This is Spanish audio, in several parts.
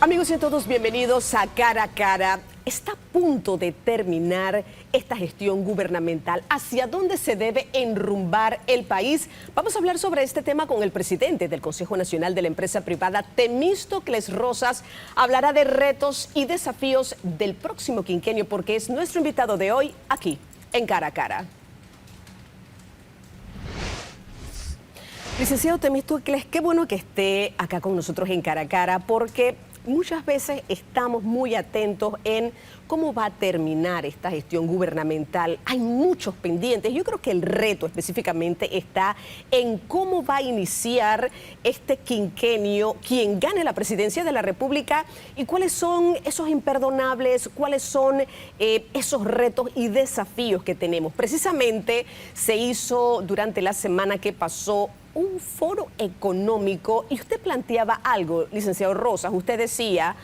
Amigos y todos, bienvenidos a Cara a Cara. Está a punto de terminar esta gestión gubernamental. ¿Hacia dónde se debe enrumbar el país? Vamos a hablar sobre este tema con el presidente del Consejo Nacional de la Empresa Privada, Temístocles Rosas. Hablará de retos y desafíos del próximo quinquenio porque es nuestro invitado de hoy aquí en Cara a Cara. Licenciado Temístocles, qué bueno que esté acá con nosotros en Cara a Cara porque muchas veces estamos muy atentos en cómo va a terminar esta gestión gubernamental. Hay muchos pendientes. Yo creo que el reto específicamente está en cómo va a iniciar este quinquenio, quién gane la presidencia de la República y cuáles son esos imperdonables, cuáles son esos retos y desafíos que tenemos. Precisamente se hizo durante la semana que pasó un foro económico y usted planteaba algo, licenciado Rosas. Usted decía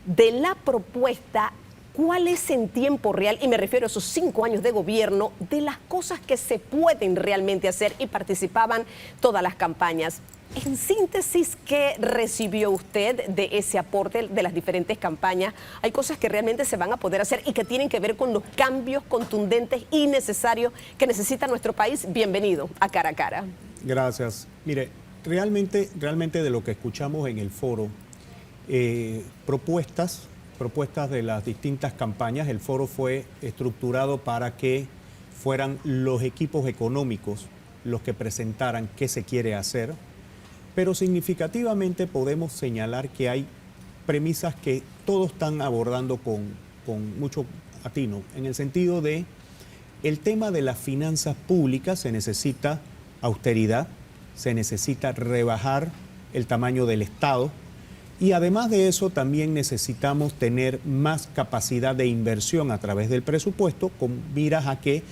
de la propuesta, cuál es en tiempo real, y me refiero a esos 5 años de gobierno, de las cosas que se pueden realmente hacer, y participaban todas las campañas. En síntesis, ¿qué recibió usted de ese aporte de las diferentes campañas? Hay cosas que realmente se van a poder hacer y que tienen que ver con los cambios contundentes y necesarios que necesita nuestro país. Bienvenido a Cara a Cara. Gracias. Mire, realmente de lo que escuchamos en el foro, propuestas de las distintas campañas. El foro fue estructurado para que fueran los equipos económicos los que presentaran qué se quiere hacer, pero significativamente podemos señalar que hay premisas que todos están abordando con mucho atino, en el sentido de el tema de las finanzas públicas. Se necesita austeridad, se necesita rebajar el tamaño del Estado y además de eso también necesitamos tener más capacidad de inversión a través del presupuesto con miras a que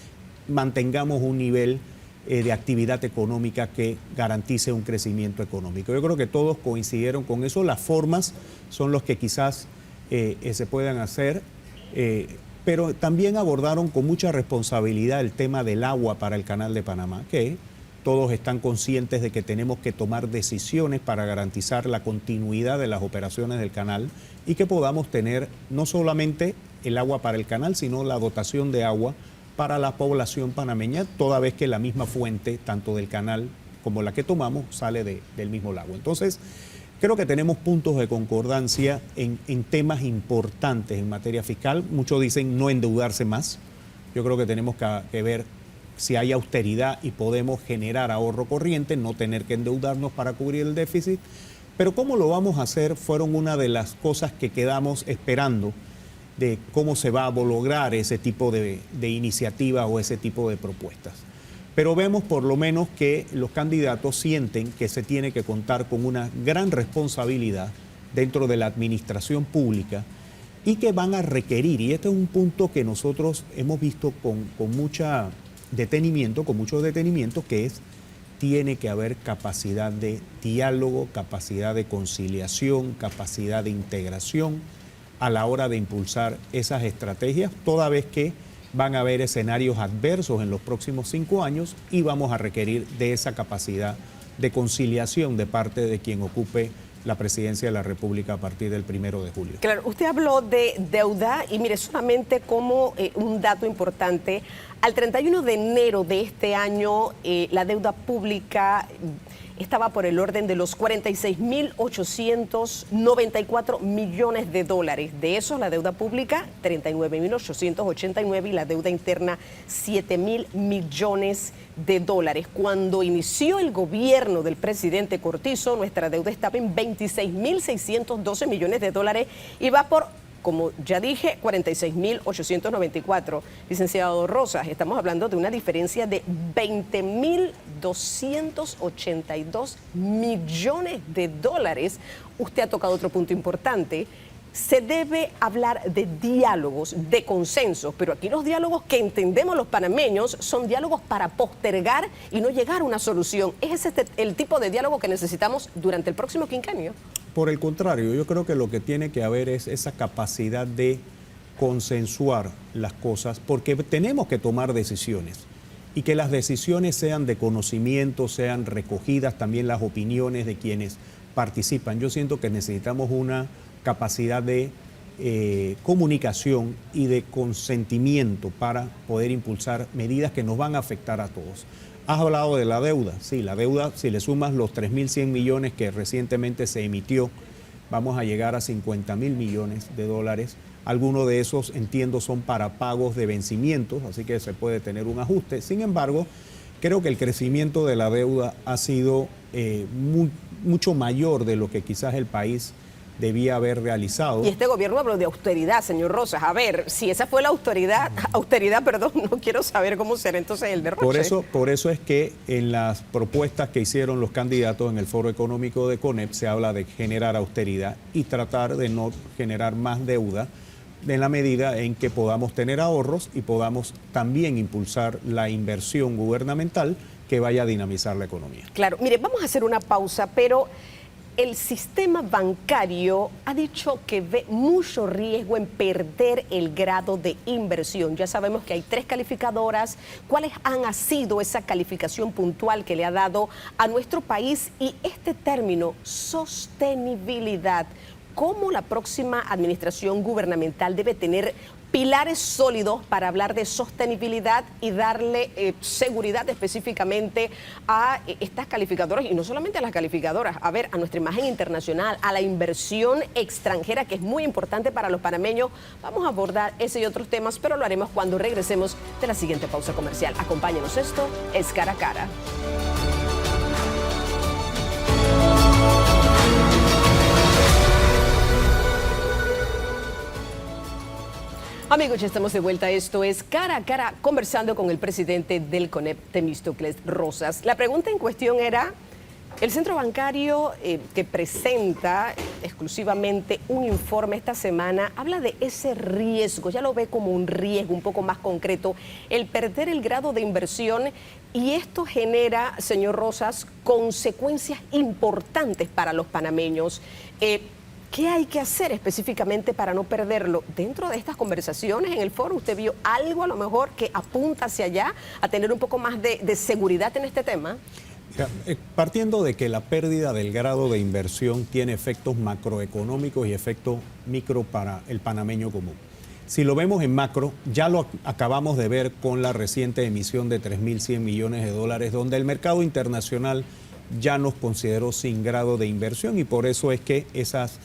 mantengamos un nivel de actividad económica que garantice un crecimiento económico. Yo creo que todos coincidieron con eso. Las formas son los que quizás se puedan hacer, pero también abordaron con mucha responsabilidad el tema del agua para el Canal de Panamá, que todos están conscientes de que tenemos que tomar decisiones para garantizar la continuidad de las operaciones del canal y que podamos tener no solamente el agua para el canal, sino la dotación de agua para la población panameña, toda vez que la misma fuente, tanto del canal como la que tomamos, sale del mismo lago. Entonces, creo que tenemos puntos de concordancia en temas importantes en materia fiscal. Muchos dicen no endeudarse más. Yo creo que tenemos que ver si hay austeridad y podemos generar ahorro corriente, no tener que endeudarnos para cubrir el déficit. Pero cómo lo vamos a hacer fueron una de las cosas que quedamos esperando de cómo se va a lograr ese tipo de iniciativas o ese tipo de propuestas. Pero vemos por lo menos que los candidatos sienten que se tiene que contar con una gran responsabilidad dentro de la administración pública y que van a requerir, y este es un punto que nosotros hemos visto con mucho detenimiento, que es, tiene que haber capacidad de diálogo, capacidad de conciliación, capacidad de integración a la hora de impulsar esas estrategias, toda vez que van a haber escenarios adversos en los próximos 5 años y vamos a requerir de esa capacidad de conciliación de parte de quien ocupe la presidencia de la República a partir del 1 de julio. Claro, usted habló de deuda y mire, solamente como un dato importante, al 31 de enero de este año la deuda pública estaba por el orden de los 46.894 millones de dólares. De esos, la deuda pública, 39.889 y la deuda interna, 7.000 millones de dólares. Cuando inició el gobierno del presidente Cortizo, nuestra deuda estaba en 26.612 millones de dólares y va por, como ya dije, 46.894. Licenciado Rosas, estamos hablando de una diferencia de 20.282 millones de dólares. Usted ha tocado otro punto importante. Se debe hablar de diálogos, de consensos, pero aquí los diálogos que entendemos los panameños son diálogos para postergar y no llegar a una solución. ¿Es ese el tipo de diálogo que necesitamos durante el próximo quinquenio? Por el contrario, yo creo que lo que tiene que haber es esa capacidad de consensuar las cosas, porque tenemos que tomar decisiones. y que las decisiones sean de conocimiento, sean recogidas también las opiniones de quienes participan. Yo siento que necesitamos una capacidad de comunicación y de consentimiento para poder impulsar medidas que nos van a afectar a todos. Has hablado de la deuda. Sí, la deuda, si le sumas los 3.100 millones que recientemente se emitió, vamos a llegar a 50.000 millones de dólares. Algunos de esos, entiendo, son para pagos de vencimientos, así que se puede tener un ajuste. Sin embargo, creo que el crecimiento de la deuda ha sido mucho mayor de lo que quizás el país debía haber realizado. Y este gobierno habló de austeridad, señor Rosas. A ver, si esa fue la austeridad, no quiero saber cómo será entonces el derroche. Por eso es que en las propuestas que hicieron los candidatos en el Foro Económico de CONEP se habla de generar austeridad y tratar de no generar más deuda en la medida en que podamos tener ahorros y podamos también impulsar la inversión gubernamental que vaya a dinamizar la economía. Claro, mire, vamos a hacer una pausa, pero el sistema bancario ha dicho que ve mucho riesgo en perder el grado de inversión. Ya sabemos que hay 3 calificadoras. ¿Cuáles han sido esa calificación puntual que le ha dado a nuestro país? Y este término, sostenibilidad, ¿cómo la próxima administración gubernamental debe tener pilares sólidos para hablar de sostenibilidad y darle seguridad específicamente a estas calificadoras, y no solamente a las calificadoras, a ver, a nuestra imagen internacional, a la inversión extranjera, que es muy importante para los panameños? Vamos a abordar ese y otros temas, pero lo haremos cuando regresemos de la siguiente pausa comercial. Acompáñenos, esto es Cara a Cara. Amigos, ya estamos de vuelta. Esto es Cara a Cara, conversando con el presidente del CONEP, Temístocles Rosas. La pregunta en cuestión era, el centro bancario que presenta exclusivamente un informe esta semana, habla de ese riesgo, ya lo ve como un riesgo un poco más concreto, el perder el grado de inversión, y esto genera, señor Rosas, consecuencias importantes para los panameños. ¿Qué hay que hacer específicamente para no perderlo? Dentro de estas conversaciones en el foro, ¿usted vio algo a lo mejor que apunta hacia allá, a tener un poco más de seguridad en este tema? Partiendo de que la pérdida del grado de inversión tiene efectos macroeconómicos y efectos micro para el panameño común. Si lo vemos en macro, ya lo acabamos de ver con la reciente emisión de 3.100 millones de dólares, donde el mercado internacional ya nos consideró sin grado de inversión, y por eso es que esas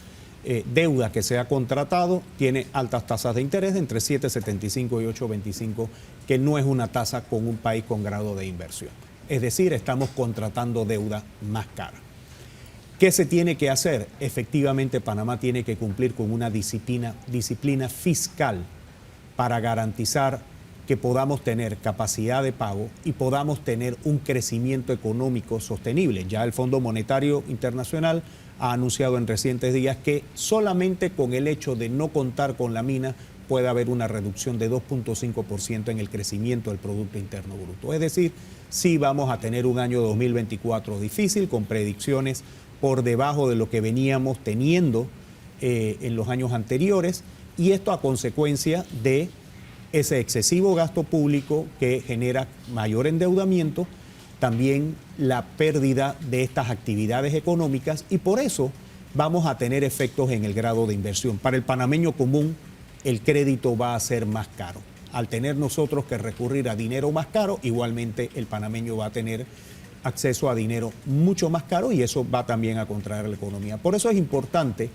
deuda que se ha contratado tiene altas tasas de interés de entre 7,75 y 8,25, que no es una tasa con un país con grado de inversión. Es decir, estamos contratando deuda más cara. ¿Qué se tiene que hacer? Efectivamente, Panamá tiene que cumplir con una disciplina fiscal para garantizar que podamos tener capacidad de pago y podamos tener un crecimiento económico sostenible. Ya el Fondo Monetario Internacional ha anunciado en recientes días que solamente con el hecho de no contar con la mina puede haber una reducción de 2,5% en el crecimiento del Producto Interno Bruto. Es decir, sí vamos a tener un año 2024 difícil, con predicciones por debajo de lo que veníamos teniendo en los años anteriores, y esto a consecuencia de ese excesivo gasto público que genera mayor endeudamiento, también la pérdida de estas actividades económicas, y por eso vamos a tener efectos en el grado de inversión. Para el panameño común, el crédito va a ser más caro. Al tener nosotros que recurrir a dinero más caro, igualmente el panameño va a tener acceso a dinero mucho más caro, y eso va también a contraer la economía. Por eso es importante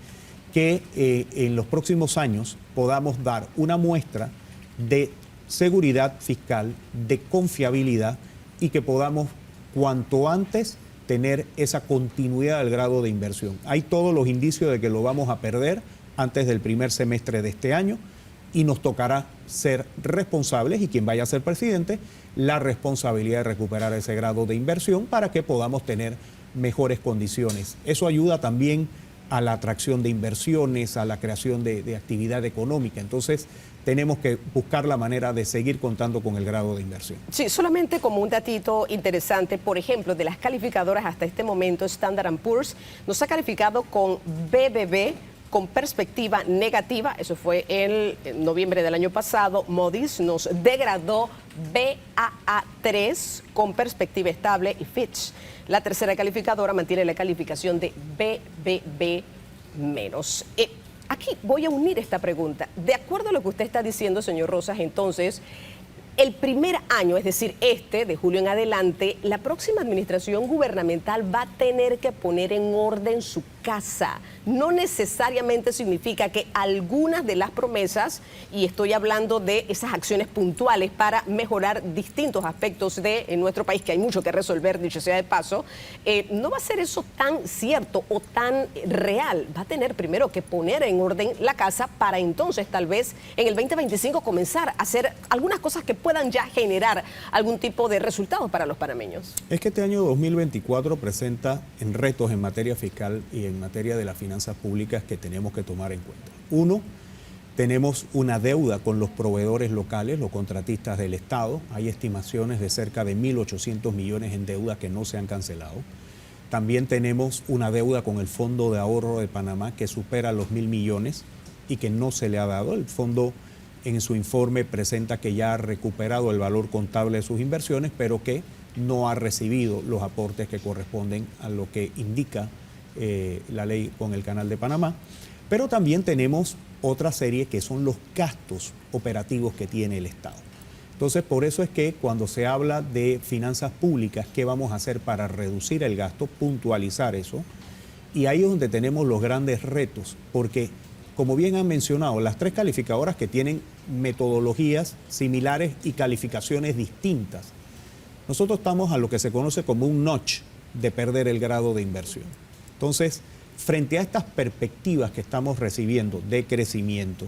que en los próximos años podamos dar una muestra de seguridad fiscal, de confiabilidad, y que podamos cuanto antes tener esa continuidad del grado de inversión. Hay todos los indicios de que lo vamos a perder antes del primer semestre de este año, y nos tocará ser responsables, y quien vaya a ser presidente, la responsabilidad de recuperar ese grado de inversión para que podamos tener mejores condiciones. Eso ayuda también a la atracción de inversiones, a la creación de actividad económica. Entonces, tenemos que buscar la manera de seguir contando con el grado de inversión. Sí, solamente como un datito interesante, por ejemplo, de las calificadoras hasta este momento, Standard & Poor's nos ha calificado con BBB con perspectiva negativa. Eso fue en noviembre del año pasado. Moody's nos degradó Baa3 con perspectiva estable y Fitch, la tercera calificadora, mantiene la calificación de BBB-. Aquí voy a unir esta pregunta. De acuerdo a lo que usted está diciendo, señor Rosas, entonces, el primer año, es decir, de julio en adelante, la próxima administración gubernamental va a tener que poner en orden su casa. No necesariamente significa que algunas de las promesas, y estoy hablando de esas acciones puntuales para mejorar distintos aspectos de nuestro país, que hay mucho que resolver, dicho sea de paso, no va a ser eso tan cierto o tan real. Va a tener primero que poner en orden la casa para entonces tal vez en el 2025 comenzar a hacer algunas cosas que puedan ya generar algún tipo de resultados para los panameños. Es que este año 2024 presenta en retos en materia fiscal y en materia de las finanzas públicas que tenemos que tomar en cuenta. Uno, tenemos una deuda con los proveedores locales, los contratistas del Estado. Hay estimaciones de cerca de 1.800 millones en deuda que no se han cancelado. También tenemos una deuda con el Fondo de Ahorro de Panamá que supera los 1.000 millones y que no se le ha dado. El fondo en su informe presenta que ya ha recuperado el valor contable de sus inversiones, pero que no ha recibido los aportes que corresponden a lo que indica la ley con el Canal de Panamá. Pero también tenemos otra serie que son los gastos operativos que tiene el Estado. Entonces, por eso es que cuando se habla de finanzas públicas, ¿qué vamos a hacer para reducir el gasto? Puntualizar eso. Y ahí es donde tenemos los grandes retos, porque, como bien han mencionado, las tres calificadoras que tienen metodologías similares y calificaciones distintas, nosotros estamos a lo que se conoce como un notch de perder el grado de inversión. Entonces, frente a estas perspectivas que estamos recibiendo de crecimiento,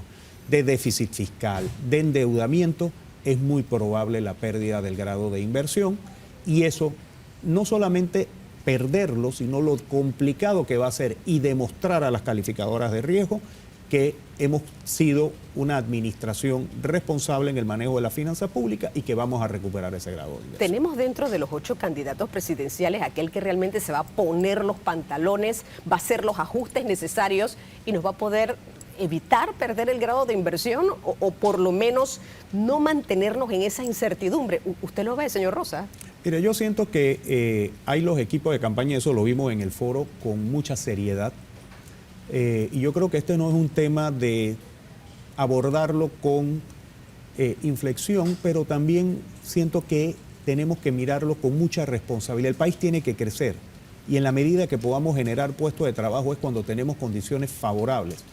de déficit fiscal, de endeudamiento, es muy probable la pérdida del grado de inversión, y eso no solamente perderlo, sino lo complicado que va a ser y demostrar a las calificadoras de riesgo que hemos sido una administración responsable en el manejo de la finanza pública y que vamos a recuperar ese grado de inversión. Tenemos dentro de los 8 candidatos presidenciales aquel que realmente se va a poner los pantalones, va a hacer los ajustes necesarios y nos va a poder evitar perder el grado de inversión o por lo menos no mantenernos en esa incertidumbre. ¿Usted lo ve, señor Rosa? Mire, yo siento que hay los equipos de campaña, eso lo vimos en el foro, con mucha seriedad. Y yo creo que este no es un tema de abordarlo con inflexión, pero también siento que tenemos que mirarlo con mucha responsabilidad. El país tiene que crecer y en la medida que podamos generar puestos de trabajo es cuando tenemos condiciones favorables.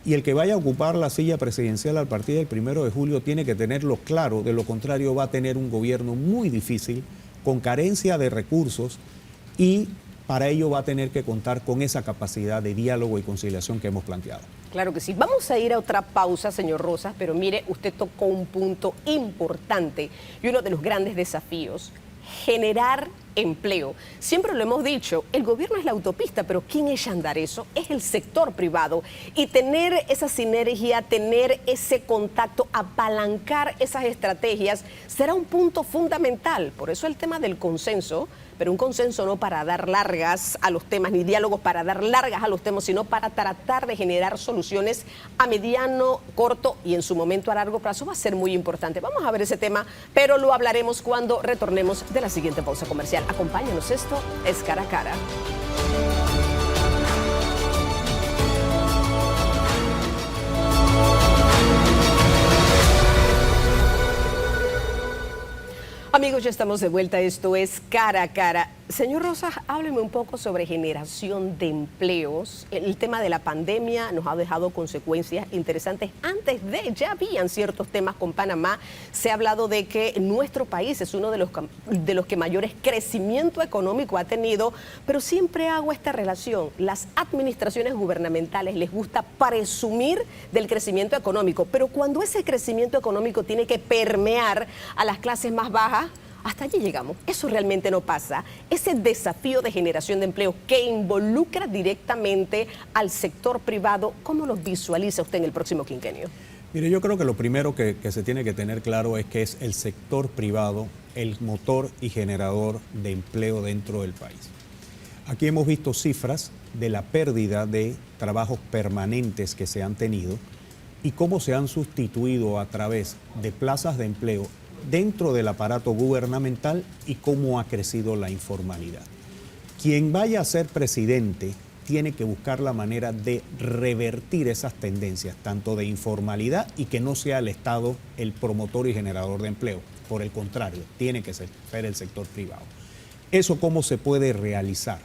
Y el que vaya a ocupar la silla presidencial a partir del 1 de julio tiene que tenerlo claro, de lo contrario va a tener un gobierno muy difícil, con carencia de recursos, y para ello va a tener que contar con esa capacidad de diálogo y conciliación que hemos planteado. Claro que sí. Vamos a ir a otra pausa, señor Rosas, pero mire, usted tocó un punto importante y uno de los grandes desafíos: generar empleo. Siempre lo hemos dicho, el gobierno es la autopista, pero ¿quién echa a andar eso? Es el sector privado. Y tener esa sinergia, tener ese contacto, apalancar esas estrategias, será un punto fundamental. Por eso el tema del consenso, pero un consenso no para dar largas a los temas, ni diálogos para dar largas a los temas, sino para tratar de generar soluciones a mediano, corto y en su momento a largo plazo, va a ser muy importante. Vamos a ver ese tema, pero lo hablaremos cuando retornemos de la siguiente pausa comercial. Acompáñanos, esto es Cara a Cara. Amigos, ya estamos de vuelta, esto es Cara a Cara. Señor Rosas, hábleme un poco sobre generación de empleos. El tema de la pandemia nos ha dejado consecuencias interesantes. Antes de, ya habían ciertos temas con Panamá. Se ha hablado de que nuestro país es uno de los que mayores crecimiento económico ha tenido, pero siempre hago esta relación. Las administraciones gubernamentales les gusta presumir del crecimiento económico, pero cuando ese crecimiento económico tiene que permear a las clases más bajas, hasta allí llegamos. Eso realmente no pasa. Ese desafío de generación de empleo que involucra directamente al sector privado, ¿cómo lo visualiza usted en el próximo quinquenio? Mire, yo creo que lo primero que se tiene que tener claro es que es el sector privado el motor y generador de empleo dentro del país. Aquí hemos visto cifras de la pérdida de trabajos permanentes que se han tenido y cómo se han sustituido a través de plazas de empleo dentro del aparato gubernamental y cómo ha crecido la informalidad. Quien vaya a ser presidente tiene que buscar la manera de revertir esas tendencias, tanto de informalidad y que no sea el Estado el promotor y generador de empleo. Por el contrario, tiene que ser el sector privado. ¿Eso cómo se puede realizar?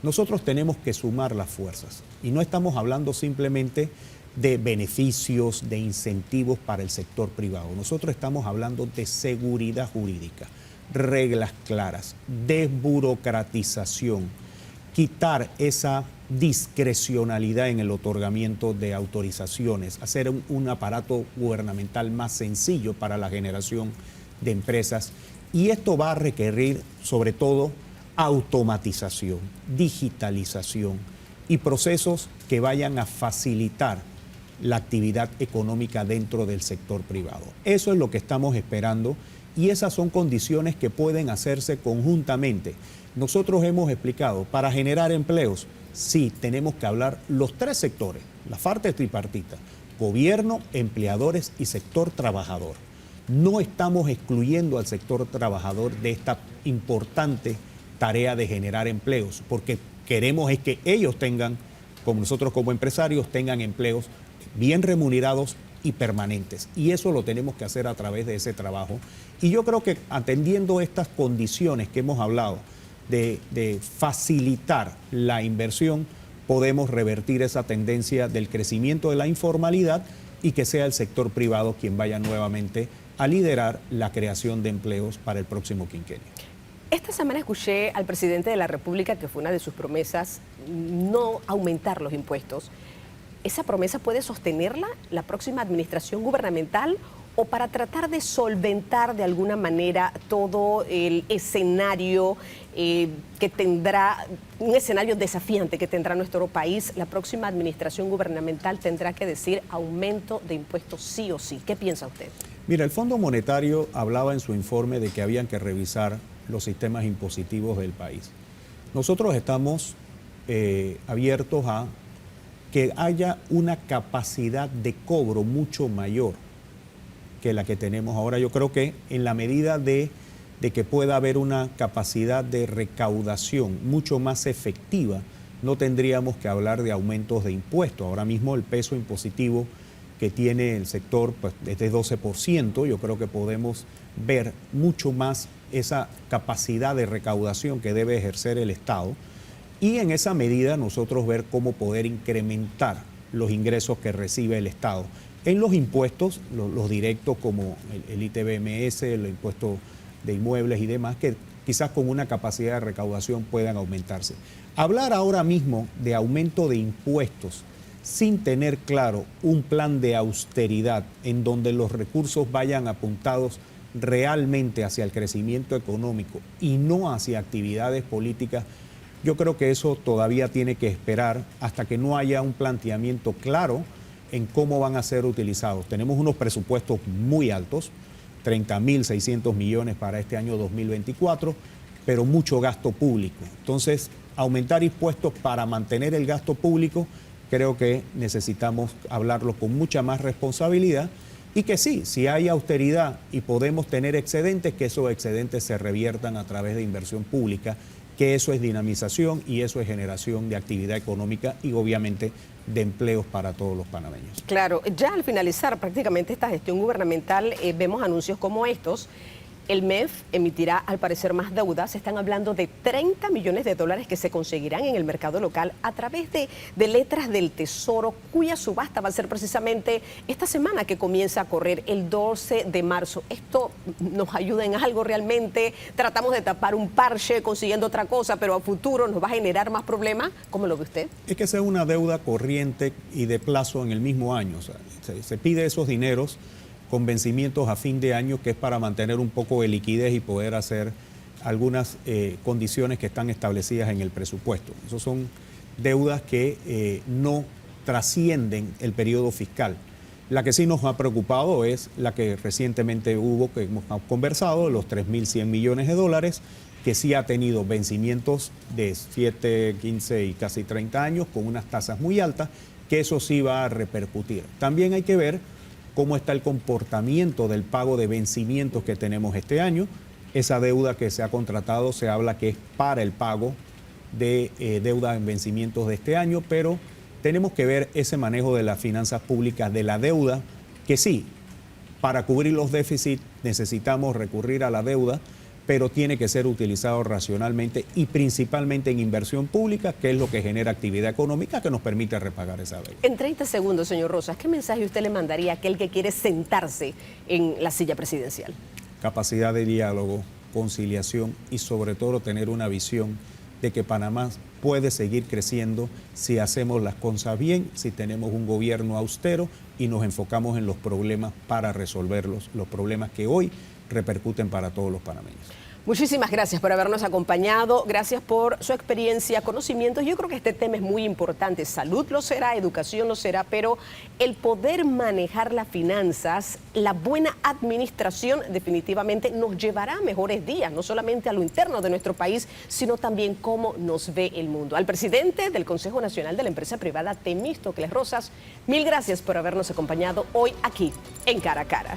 Nosotros tenemos que sumar las fuerzas y no estamos hablando simplemente de beneficios, de incentivos para el sector privado. Nosotros estamos hablando de seguridad jurídica, reglas claras, desburocratización, quitar esa discrecionalidad en el otorgamiento de autorizaciones, hacer un aparato gubernamental más sencillo para la generación de empresas. Y esto va a requerir, sobre todo, automatización, digitalización y procesos que vayan a facilitar la actividad económica dentro del sector privado. Eso es lo que estamos esperando y esas son condiciones que pueden hacerse conjuntamente. Nosotros hemos explicado, para generar empleos, sí, tenemos que hablar los tres sectores, la parte tripartita, gobierno, empleadores y sector trabajador. No estamos excluyendo al sector trabajador de esta importante tarea de generar empleos, porque queremos es que ellos tengan, como nosotros como empresarios, tengan empleos bien remunerados y permanentes. Y eso lo tenemos que hacer a través de ese trabajo. Y yo creo que atendiendo estas condiciones que hemos hablado, de facilitar la inversión, podemos revertir esa tendencia del crecimiento de la informalidad y que sea el sector privado quien vaya nuevamente a liderar la creación de empleos para el próximo quinquenio. Esta semana escuché al presidente de la República que fue una de sus promesas no aumentar los impuestos. ¿Esa promesa puede sostenerla la próxima administración gubernamental o para tratar de solventar de alguna manera todo el escenario que tendrá, un escenario desafiante que tendrá nuestro país, la próxima administración gubernamental tendrá que decir aumento de impuestos sí o sí? ¿Qué piensa usted? Mira, el Fondo Monetario hablaba en su informe de que habían que revisar los sistemas impositivos del país. Nosotros estamos abiertos a que haya una capacidad de cobro mucho mayor que la que tenemos ahora. Yo creo que en la medida de que pueda haber una capacidad de recaudación mucho más efectiva, no tendríamos que hablar de aumentos de impuestos. Ahora mismo el peso impositivo que tiene el sector pues, es de 12%. Yo creo que podemos ver mucho más esa capacidad de recaudación que debe ejercer el Estado y en esa medida nosotros ver cómo poder incrementar los ingresos que recibe el Estado en los impuestos, los directos como el ITBMS, los impuestos de inmuebles y demás, que quizás con una capacidad de recaudación puedan aumentarse. Hablar ahora mismo de aumento de impuestos sin tener claro un plan de austeridad en donde los recursos vayan apuntados realmente hacia el crecimiento económico y no hacia actividades políticas, yo creo que eso todavía tiene que esperar hasta que no haya un planteamiento claro en cómo van a ser utilizados. Tenemos unos presupuestos muy altos, 30.600 millones para este año 2024, pero mucho gasto público. Entonces, aumentar impuestos para mantener el gasto público, creo que necesitamos hablarlo con mucha más responsabilidad y que sí, si hay austeridad y podemos tener excedentes, que esos excedentes se reviertan a través de inversión pública, que eso es dinamización y eso es generación de actividad económica y obviamente de empleos para todos los panameños. Claro, ya al finalizar prácticamente esta gestión gubernamental vemos anuncios como estos. El MEF emitirá al parecer más deuda. Se están hablando de 30 millones de dólares que se conseguirán en el mercado local a través de letras del Tesoro, cuya subasta va a ser precisamente esta semana que comienza a correr el 12 de marzo. ¿Esto nos ayuda en algo realmente? Tratamos de tapar un parche consiguiendo otra cosa, pero a futuro nos va a generar más problemas. ¿Cómo lo ve usted? Es que esa es una deuda corriente y de plazo en el mismo año. O sea, se pide esos dineros con vencimientos a fin de año, que es para mantener un poco de liquidez y poder hacer algunas condiciones que están establecidas en el presupuesto. Esas son deudas que no trascienden el periodo fiscal. La que sí nos ha preocupado es la que recientemente hubo, que hemos conversado, los 3.100 millones de dólares, que sí ha tenido vencimientos de 7, 15 y casi 30 años con unas tasas muy altas, que eso sí va a repercutir. También hay que ver cómo está el comportamiento del pago de vencimientos que tenemos este año. Esa deuda que se ha contratado se habla que es para el pago de deuda en vencimientos de este año, pero tenemos que ver ese manejo de las finanzas públicas, de la deuda, que sí, para cubrir los déficits necesitamos recurrir a la deuda, pero tiene que ser utilizado racionalmente y principalmente en inversión pública, que es lo que genera actividad económica que nos permite repagar esa deuda. En 30 segundos, señor Rosas, ¿qué mensaje usted le mandaría a aquel que quiere sentarse en la silla presidencial? Capacidad de diálogo, conciliación y sobre todo tener una visión de que Panamá puede seguir creciendo si hacemos las cosas bien, si tenemos un gobierno austero y nos enfocamos en los problemas para resolverlos, los problemas que hoy repercuten para todos los panameños. Muchísimas gracias por habernos acompañado, gracias por su experiencia, conocimientos. Yo creo que este tema es muy importante, salud lo será, educación lo será, pero el poder manejar las finanzas, la buena administración definitivamente nos llevará a mejores días, no solamente a lo interno de nuestro país, sino también cómo nos ve el mundo. Al presidente del Consejo Nacional de la Empresa Privada, Temístocles Rosas, mil gracias por habernos acompañado hoy aquí en Cara a Cara.